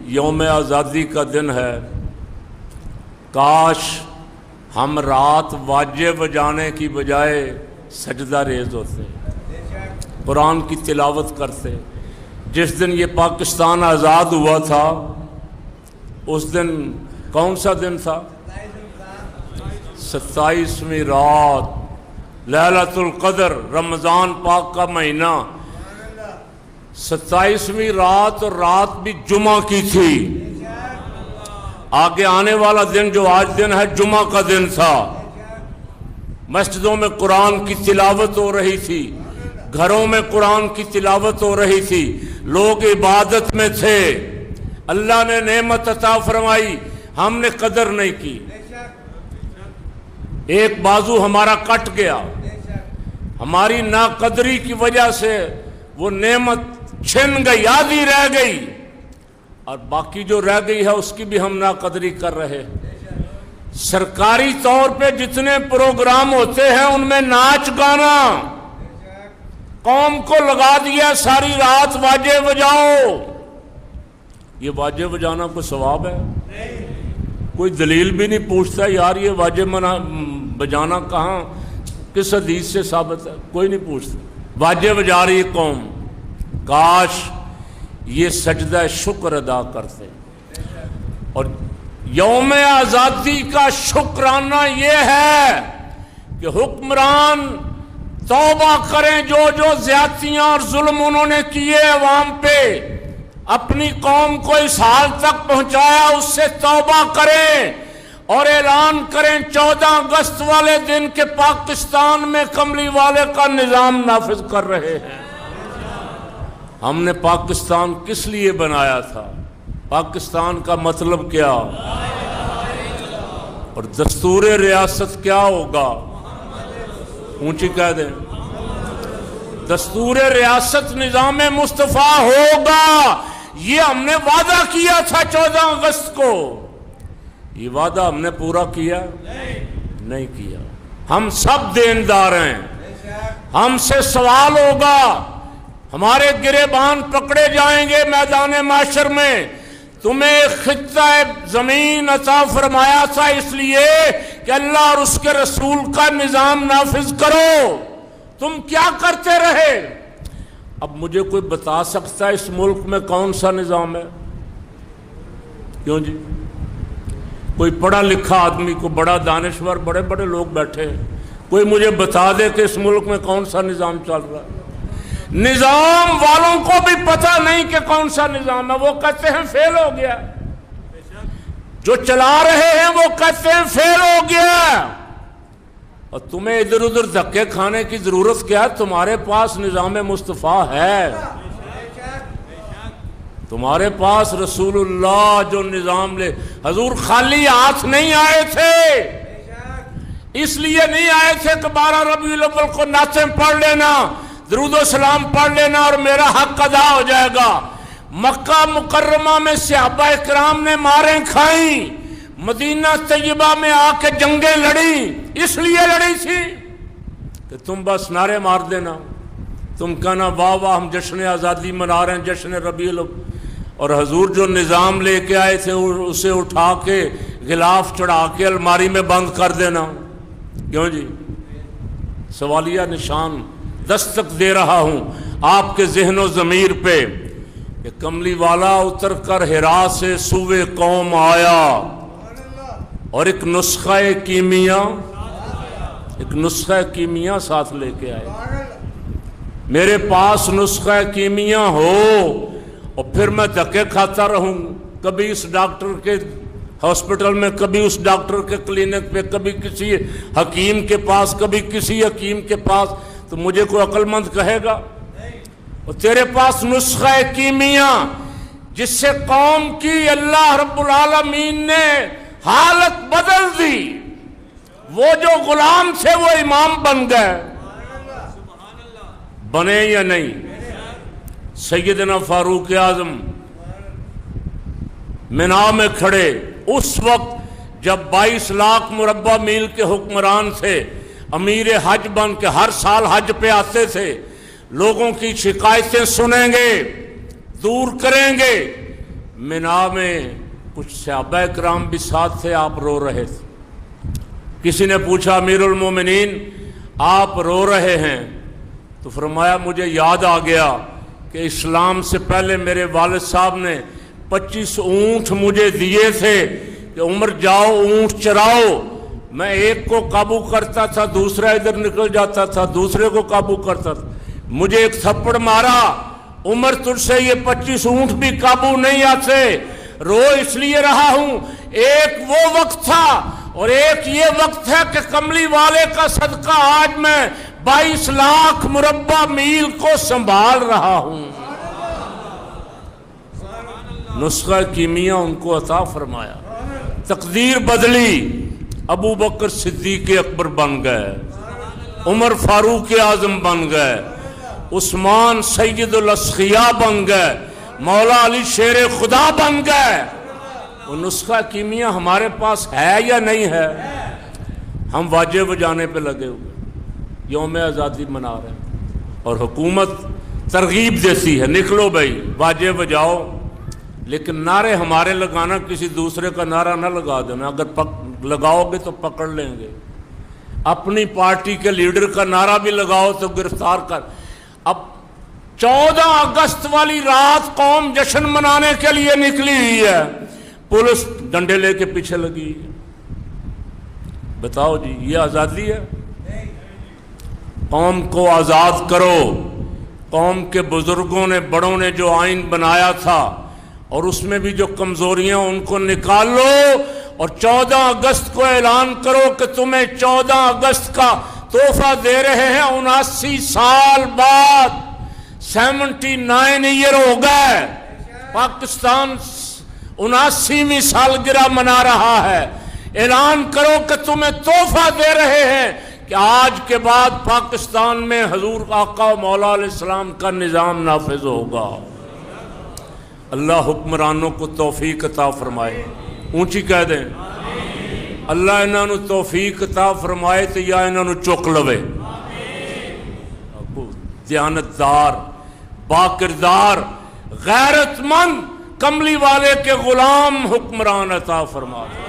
یوم آزادی کا دن ہے، کاش ہم رات واجے بجانے کی بجائے سجدہ ریز ہوتے، قرآن کی تلاوت کرتے۔ جس دن یہ پاکستان آزاد ہوا تھا اس دن کون سا دن تھا؟ 27ویں رات، لیلۃ القدر، رمضان پاک کا مہینہ، 27ویں رات، اور رات بھی جمعہ کی تھی۔ آگے آنے والا دن جو آج دن ہے جمعہ کا دن تھا۔ مسجدوں میں قرآن کی تلاوت ہو رہی تھی، گھروں میں قرآن کی تلاوت ہو رہی تھی، لوگ عبادت میں تھے۔ اللہ نے نعمت عطا فرمائی، ہم نے قدر نہیں کی، ایک بازو ہمارا کٹ گیا، ہماری ناقدری کی وجہ سے وہ نعمت چھن گئی، آدھی رہ گئی، اور باقی جو رہ گئی ہے اس کی بھی ہم ناقدری کر رہے۔ سرکاری طور پہ جتنے پروگرام ہوتے ہیں ان میں ناچ گانا، قوم کو لگا دیا ساری رات واجے بجاؤ۔ یہ واجے بجانا کوئی ثواب ہے؟ کوئی دلیل بھی نہیں پوچھتا یار یہ واجے بجانا کہاں، کس حدیث سے ثابت ہے؟ کوئی نہیں پوچھتا، واجے بجا رہی قوم۔ کاش یہ سجدہ شکر ادا کرتے۔ اور یوم آزادی کا شکرانہ یہ ہے کہ حکمران توبہ کریں، جو زیادتیاں اور ظلم انہوں نے کیے عوام پہ، اپنی قوم کو اس حال تک پہنچایا، اس سے توبہ کریں اور اعلان کریں 14 اگست والے دن کے پاکستان میں کملی والے کا نظام نافذ کر رہے ہیں۔ ہم نے پاکستان کس لیے بنایا تھا؟ پاکستان کا مطلب کیا؟ اور دستور ریاست کیا ہوگا؟ اونچی کہہ دیں، دستور ریاست نظام مصطفیٰ ہوگا۔ یہ ہم نے وعدہ کیا تھا 14 اگست کو، یہ وعدہ ہم نے پورا کیا؟ نہیں کیا۔ ہم سب دیندار ہیں، ہم سے سوال ہوگا، ہمارے گریبان پکڑے جائیں گے میدان معاشر میں۔ تمہیں ایک خطہ زمین عطا فرمایا تھا اس لیے کہ اللہ اور اس کے رسول کا نظام نافذ کرو، تم کیا کرتے رہے؟ اب مجھے کوئی بتا سکتا ہے اس ملک میں کون سا نظام ہے؟ کیوں جی؟ کوئی پڑھا لکھا آدمی کو، بڑا دانشور، بڑے بڑے لوگ بیٹھے ہیں، کوئی مجھے بتا دے کہ اس ملک میں کون سا نظام چل رہا ہے؟ نظام والوں کو بھی پتہ نہیں کہ کون سا نظام ہے، وہ کہتے ہیں فیل ہو گیا، جو چلا رہے ہیں وہ کہتے ہیں فیل ہو گیا۔ اور تمہیں ادھر ادھر دھکے کھانے کی ضرورت کیا ہے؟ تمہارے پاس نظام مصطفیٰ ہے، تمہارے پاس رسول اللہ جو نظام لے۔ حضور خالی ہاتھ نہیں آئے تھے، اس لیے نہیں آئے تھے کہ 12 ربیع الاول کو نعتیں پڑھ لینا، درود و سلام پڑھ لینا اور میرا حق ادا ہو جائے گا۔ مکہ مکرمہ میں صحابہ کرام نے ماریں کھائیں، مدینہ طیبہ میں آ کے جنگیں لڑیں، اس لیے لڑی تھی کہ تم بس نعرے مار دینا، تم کہنا واہ واہ ہم جشن آزادی منا رہے ہیں، جشن ربیع الاول، اور حضور جو نظام لے کے آئے تھے اسے اٹھا کے غلاف چڑھا کے الماری میں بند کر دینا۔ کیوں جی؟ سوالیہ نشان دستک دے رہا ہوں آپ کے ذہن و ضمیر پہ کہ کملی والا اتر کر ہرا سے سوئے قوم آیا اور ایک نسخہ کیمیا ساتھ لے کے آئے۔ میرے پاس نسخہ کیمیا ہو اور پھر میں دھکے کھاتا رہوں، کبھی اس ڈاکٹر کے ہاسپٹل میں، کبھی اس ڈاکٹر کے کلینک پہ، کبھی کسی حکیم کے پاس، کبھی کسی حکیم کے پاس، تو مجھے کوئی عقل مند کہے گا؟ اور تیرے پاس نسخہ کیمیا جس سے قوم کی اللہ رب العالمین نے حالت بدل دی، وہ جو غلام تھے وہ امام بن گئے، بنے یا نہیں؟ سیدنا فاروق اعظم مینا میں کھڑے اس وقت جب 22 لاکھ مربع میل کے حکمران تھے، امیر حج بن کے ہر سال حج پہ آتے تھے، لوگوں کی شکایتیں سنیں گے، دور کریں گے، مینا میں کچھ صحابہ کرام بھی ساتھ تھے، آپ رو رہے تھے۔ کسی نے پوچھا امیر المومنین آپ رو رہے ہیں؟ تو فرمایا مجھے یاد آ گیا کہ اسلام سے پہلے میرے والد صاحب نے 25 اونٹ مجھے دیے تھے کہ عمر جاؤ اونٹ چراؤ۔ میں ایک کو قابو کرتا تھا، دوسرا ادھر نکل جاتا تھا، دوسرے کو قابو کرتا تھا، مجھے ایک تھپڑ مارا، عمر تجھ سے یہ 25 اونٹ بھی قابو نہیں آتے، رو اس لیے رہا ہوں۔ ایک وہ وقت تھا اور ایک یہ وقت ہے کہ کملی والے کا صدقہ آج میں 22 لاکھ مربع میل کو سنبھال رہا ہوں۔ نسخہ کیمیا ان کو عطا فرمایا، تقدیر بدلی، ابو بکر صدیق اکبر بن گئے، عمر فاروق اعظم بن گئے، عثمان سید الاسخیاء بن گئے، مولا علی شیر خدا بن گئے۔ وہ نسخہ کیمیا ہمارے پاس ہے یا نہیں ہے؟ ہم واجے بجانے پہ لگے ہوئے، یوم آزادی منا رہے ہیں اور حکومت ترغیب دیتی ہے نکلو بھائی واجے بجاؤ، لیکن نعرے ہمارے لگانا کسی دوسرے کا نعرہ نہ لگا دینا، اگر لگاؤ گے تو پکڑ لیں گے۔ اپنی پارٹی کے لیڈر کا نعرہ بھی لگاؤ تو گرفتار کر۔ اب 14 اگست والی رات قوم جشن منانے کے لیے نکلی ہوئی ہے، پولیس ڈنڈے لے کے پیچھے لگی ہے۔ بتاؤ جی یہ آزادی ہے؟ قوم کو آزاد کرو۔ قوم کے بزرگوں نے بڑوں نے جو آئین بنایا تھا اور اس میں بھی جو کمزوریاں ان کو نکال لو، اور 14 اگست کو اعلان کرو کہ تمہیں 14 اگست کا تحفہ دے رہے ہیں۔ 79 سال بعد 79 ایئر ہو گئے، پاکستان 79ویں سالگرہ منا رہا ہے۔ اعلان کرو کہ تمہیں تحفہ دے رہے ہیں کہ آج کے بعد پاکستان میں حضور آقا و مولا علیہ السلام کا نظام نافذ ہوگا۔ اللہ حکمرانوں کو توفیق عطا فرمائے، اونچی کہہ دیں اللہ انہوں نے توفیق عطا فرمائے تو یا انہوں نے چک لوے۔ دیانتدار، باکردار، غیرت مند، کملی والے کے غلام حکمران عطا فرمائے۔